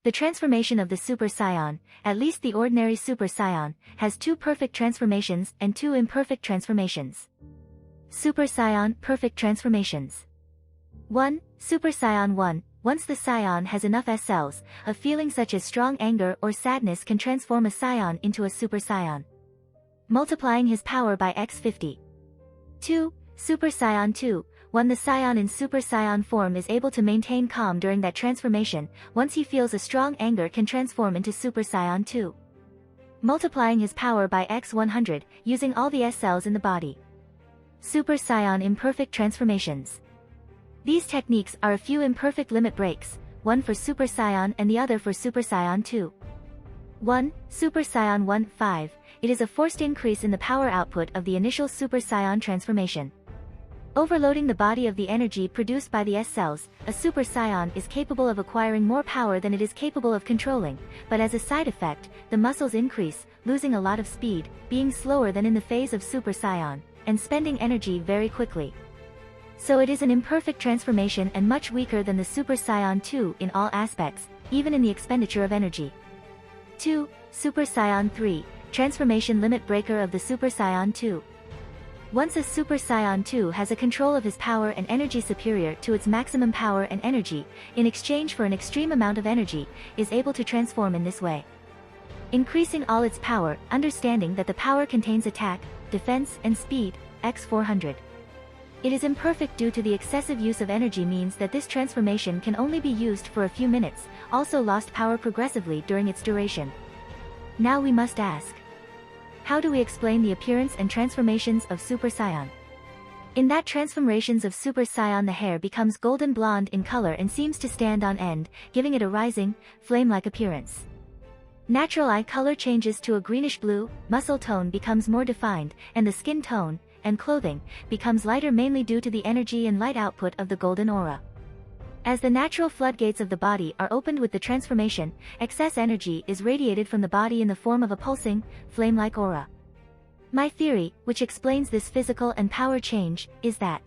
The transformation of the Super Scion, at least the ordinary Super Scion, has 2 perfect transformations and 2 imperfect transformations. Super Scion perfect transformations. 1. Super Scion 1. Once the Scion has enough S cells, a feeling such as strong anger or sadness can transform a Scion into a Super Scion, multiplying his power by x50. 2. Super Scion 2. When the Scion in Super Scion form is able to maintain calm during that transformation, once he feels a strong anger can transform into Super Scion 2, multiplying his power by x100, using all the S cells in the body. Super Scion imperfect transformations. These techniques are a few imperfect limit breaks, one for Super Scion and the other for Super Scion 2. 1. Super Scion 1, 5. It is a forced increase in the power output of the initial Super Scion transformation, overloading the body of the energy produced by the S cells. A Super Scion is capable of acquiring more power than it is capable of controlling, but as a side effect, the muscles increase, losing a lot of speed, being slower than in the phase of Super Scion, and spending energy very quickly. So it is an imperfect transformation and much weaker than the Super Scion 2 in all aspects, even in the expenditure of energy. 2. Super Scion 3. Transformation limit breaker of the Super Scion 2. Once a Super Scion 2 has a control of his power and energy superior to its maximum power and energy, in exchange for an extreme amount of energy, is able to transform in this way, increasing all its power, understanding that the power contains attack, defense and speed, x400. It is imperfect due to the excessive use of energy means that this transformation can only be used for a few minutes, also lost power progressively during its duration. Now we must ask, how do we explain the appearance and transformations of Super Scion? In that transformations of Super Scion, the hair becomes golden blonde in color and seems to stand on end, giving it a rising, flame-like appearance. Natural eye color changes to a greenish blue, muscle tone becomes more defined, and the skin tone, and clothing, becomes lighter mainly due to the energy and light output of the golden aura. As the natural floodgates of the body are opened with the transformation, excess energy is radiated from the body in the form of a pulsing, flame-like aura. My theory, which explains this physical and power change, is that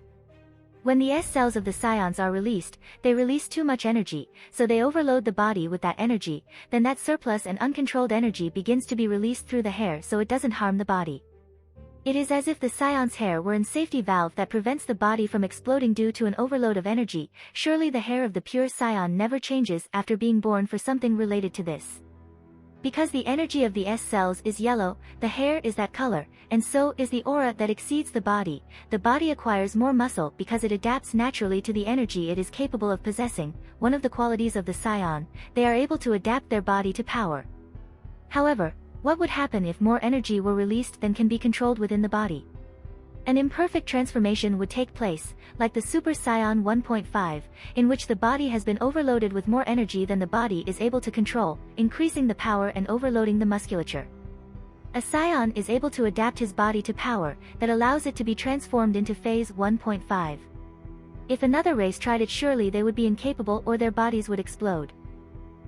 when the S cells of the Scions are released, they release too much energy, so they overload the body with that energy, then that surplus and uncontrolled energy begins to be released through the hair so it doesn't harm the body. It is as if the Scion's hair were in safety valve that prevents the body from exploding due to an overload of energy. Surely the hair of the pure Scion never changes after being born for something related to this. Because the energy of the S cells is yellow, the hair is that color, and so is the aura that exceeds the body. The body acquires more muscle because it adapts naturally to the energy it is capable of possessing, one of the qualities of the Scion. They are able to adapt their body to power. However, what would happen if more energy were released than can be controlled within the body? An imperfect transformation would take place, like the Super Scion 1.5, in which the body has been overloaded with more energy than the body is able to control, increasing the power and overloading the musculature. A Scion is able to adapt his body to power that allows it to be transformed into phase 1.5. If another race tried it, surely they would be incapable or their bodies would explode.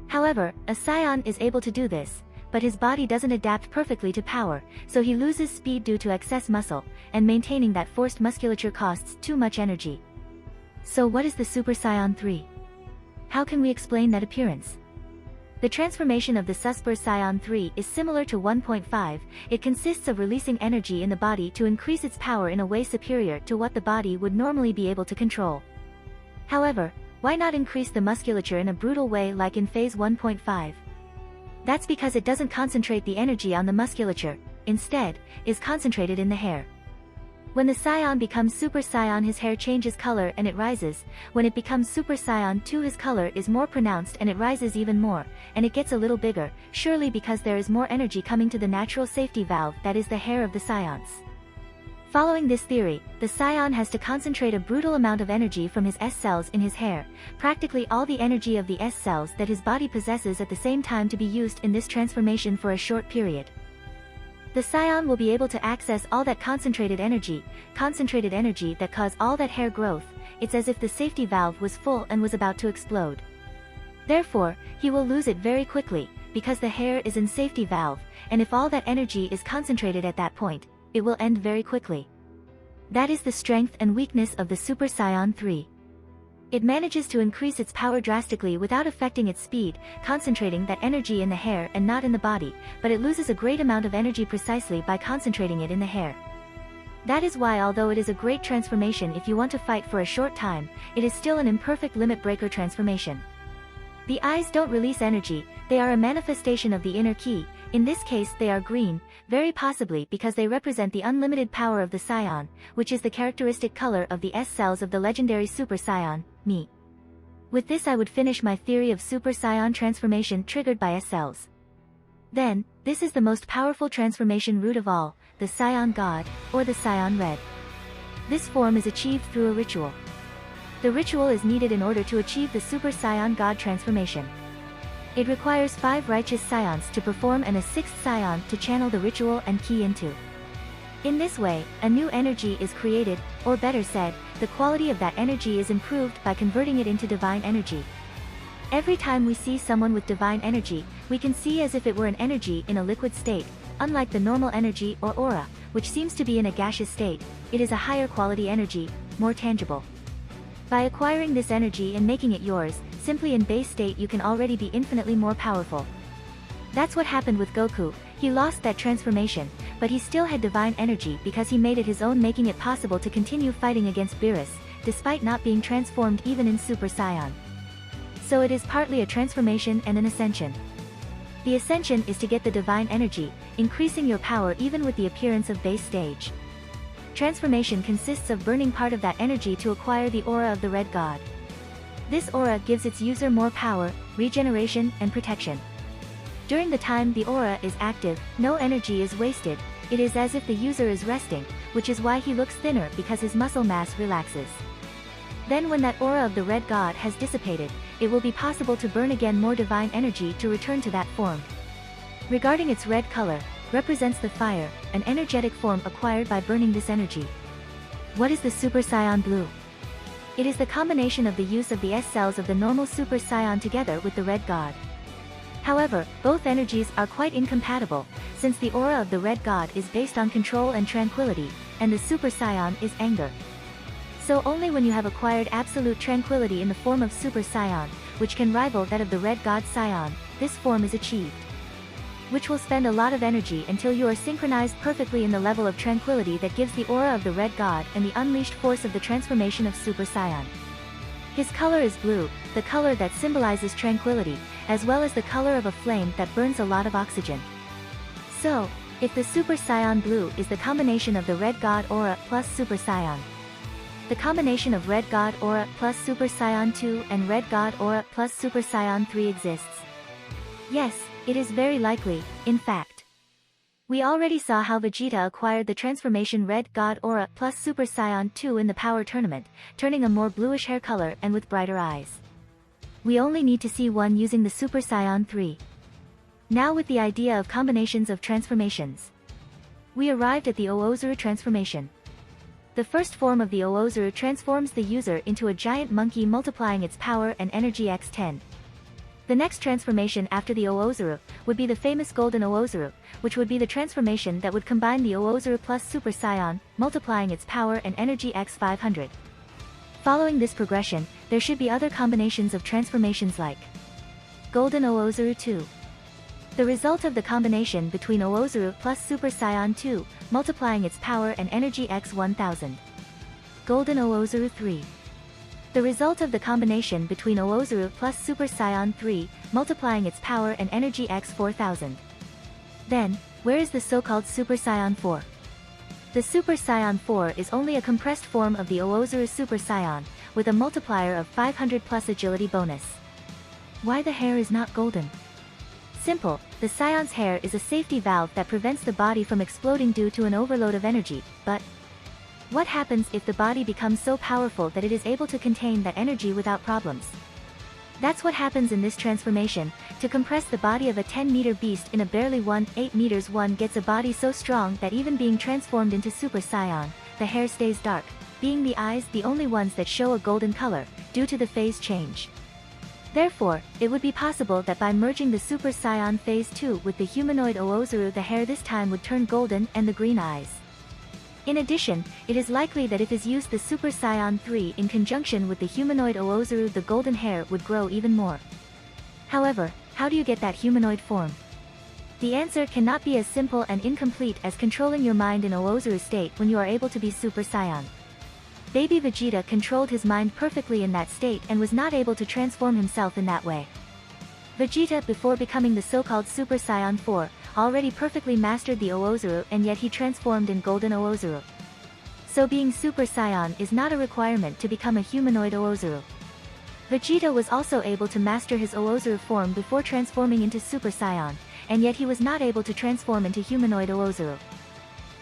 However, a Scion is able to do this, but his body doesn't adapt perfectly to power, so he loses speed due to excess muscle, and maintaining that forced musculature costs too much energy. So what is the Super Scion 3? How can we explain that appearance? The transformation of the Super Scion 3 is similar to 1.5, it consists of releasing energy in the body to increase its power in a way superior to what the body would normally be able to control. However, why not increase the musculature in a brutal way like in phase 1.5? That's because it doesn't concentrate the energy on the musculature, instead, is concentrated in the hair. When the Scion becomes Super Scion, his hair changes color and it rises. When it becomes Super Scion 2, his color is more pronounced and it rises even more, and it gets a little bigger, surely because there is more energy coming to the natural safety valve that is the hair of the Scions. Following this theory, the Scion has to concentrate a brutal amount of energy from his S cells in his hair, practically all the energy of the S cells that his body possesses at the same time to be used in this transformation for a short period. The Scion will be able to access all that concentrated energy that caused all that hair growth. It's as if the safety valve was full and was about to explode. Therefore, he will lose it very quickly, because the hair is in safety valve, and if all that energy is concentrated at that point, it will end very quickly. That is the strength and weakness of the Super Scion 3. It manages to increase its power drastically without affecting its speed, concentrating that energy in the hair and not in the body, but it loses a great amount of energy precisely by concentrating it in the hair. That is why although it is a great transformation if you want to fight for a short time, it is still an imperfect limit breaker transformation. The eyes don't release energy, they are a manifestation of the inner key. In this case they are green, very possibly because they represent the unlimited power of the Scion, which is the characteristic color of the S cells of the legendary Super Scion, me. With this I would finish my theory of Super Scion transformation triggered by S cells. Then, this is the most powerful transformation route of all, the Scion God, or the Scion Red. This form is achieved through a ritual. The ritual is needed in order to achieve the Super Scion God transformation. It requires 5 righteous Scions to perform and a 6th Scion to channel the ritual and key into. In this way, a new energy is created, or better said, the quality of that energy is improved by converting it into divine energy. Every time we see someone with divine energy, we can see as if it were an energy in a liquid state, unlike the normal energy or aura, which seems to be in a gaseous state. It is a higher quality energy, more tangible. By acquiring this energy and making it yours, simply in base state you can already be infinitely more powerful. That's what happened with Goku. He lost that transformation, but he still had divine energy because he made it his own, making it possible to continue fighting against Beerus, despite not being transformed even in Super Saiyan. So it is partly a transformation and an ascension. The ascension is to get the divine energy, increasing your power even with the appearance of base stage. Transformation consists of burning part of that energy to acquire the aura of the Red God. This aura gives its user more power, regeneration, and protection. During the time the aura is active, no energy is wasted, it is as if the user is resting, which is why he looks thinner because his muscle mass relaxes. Then when that aura of the Red God has dissipated, it will be possible to burn again more divine energy to return to that form. Regarding its red color, represents the fire, an energetic form acquired by burning this energy. What is the Super Saiyan Blue? It is the combination of the use of the S cells of the normal Super Saiyan together with the Red God. However, both energies are quite incompatible, since the aura of the Red God is based on control and tranquility, and the Super Saiyan is anger. So only when you have acquired absolute tranquility in the form of Super Saiyan, which can rival that of the Red God Scion, this form is achieved. Which will spend a lot of energy until you are synchronized perfectly in the level of tranquility that gives the aura of the Red God and the unleashed force of the transformation of Super Saiyan. His color is blue, the color that symbolizes tranquility, as well as the color of a flame that burns a lot of oxygen. So, if the Super Saiyan Blue is the combination of the Red God aura plus Super Saiyan, the combination of Red God aura plus Super Saiyan 2 and Red God aura plus Super Saiyan 3 exists. Yes, it is very likely, in fact. We already saw how Vegeta acquired the transformation Red God Aura plus Super Saiyan 2 in the Power Tournament, turning a more bluish hair color and with brighter eyes. We only need to see one using the Super Saiyan 3. Now with the idea of combinations of transformations. We arrived at the Oozaru transformation. The first form of the Oozaru transforms the user into a giant monkey, multiplying its power and energy x10. The next transformation after the Oozaru would be the famous Golden Oozaru, which would be the transformation that would combine the Oozaru plus Super Saiyan, multiplying its power and energy x500. Following this progression, there should be other combinations of transformations like Golden Oozaru 2. The result of the combination between Oozaru plus Super Saiyan 2, multiplying its power and energy x1000. Golden Oozaru 3. The result of the combination between Oozaru plus Super Saiyan 3, multiplying its power and energy x4000. Then, where is the so-called Super Saiyan 4? The Super Saiyan 4 is only a compressed form of the Oozaru Super Saiyan, with a multiplier of 500 plus agility bonus. Why the hair is not golden? Simple, the Scion's hair is a safety valve that prevents the body from exploding due to an overload of energy, but what happens if the body becomes so powerful that it is able to contain that energy without problems? That's what happens in this transformation. To compress the body of a 10-meter beast in a barely 8 meters, one gets a body so strong that even being transformed into Super Saiyan, the hair stays dark, being the eyes the only ones that show a golden color, due to the phase change. Therefore, it would be possible that by merging the Super Saiyan Phase 2 with the humanoid Oozaru, the hair this time would turn golden and the green eyes. In addition, it is likely that if is used the Super Scion 3 in conjunction with the humanoid Oozaru, the golden hair would grow even more. However, how do you get that humanoid form? The answer cannot be as simple and incomplete as controlling your mind in Oozaru state when you are able to be Super Scion. Baby Vegeta controlled his mind perfectly in that state and was not able to transform himself in that way. Vegeta, before becoming the so-called Super Saiyan 4, already perfectly mastered the Oozaru, and yet he transformed in Golden Oozaru. So being Super Saiyan is not a requirement to become a humanoid Oozaru. Vegeta was also able to master his Oozaru form before transforming into Super Saiyan, and yet he was not able to transform into humanoid Oozaru.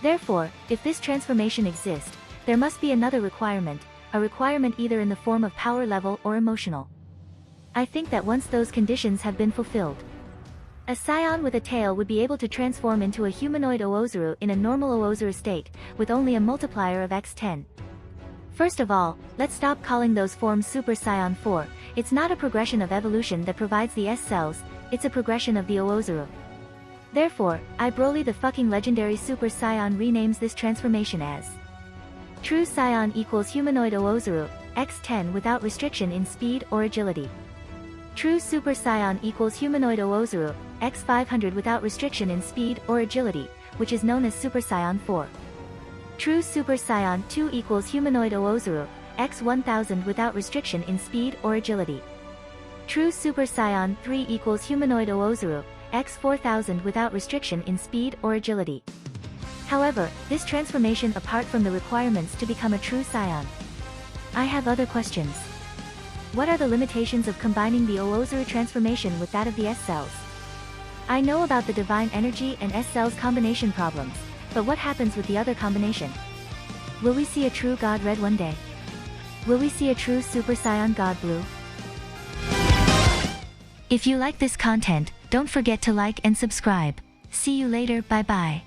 Therefore, if this transformation exists, there must be another requirement, a requirement either in the form of power level or emotional. I think that once those conditions have been fulfilled, a Scion with a tail would be able to transform into a humanoid Oozaru in a normal Oozaru state, with only a multiplier of x10. First of all, let's stop calling those forms Super Saiyan 4, it's not a progression of evolution that provides the S cells, it's a progression of the Oozaru. Therefore, Broly the fucking legendary Super Saiyan renames this transformation as True Scion equals humanoid Oozaru, x10 without restriction in speed or agility. True Super Saiyan equals humanoid Oozaru, x500 without restriction in speed or agility, which is known as Super Saiyan 4. True Super Saiyan 2 equals humanoid Oozaru, x1000 without restriction in speed or agility. True Super Saiyan 3 equals humanoid Oozaru, x4000 without restriction in speed or agility. However, this transformation apart from the requirements to become a true Scion. I have other questions. What are the limitations of combining the Oozaru transformation with that of the S cells? I know about the divine energy and S cells combination problems, but what happens with the other combination? Will we see a true God Red one day? Will we see a true Super Saiyan God Blue? If you like this content, don't forget to like and subscribe. See you later, bye bye.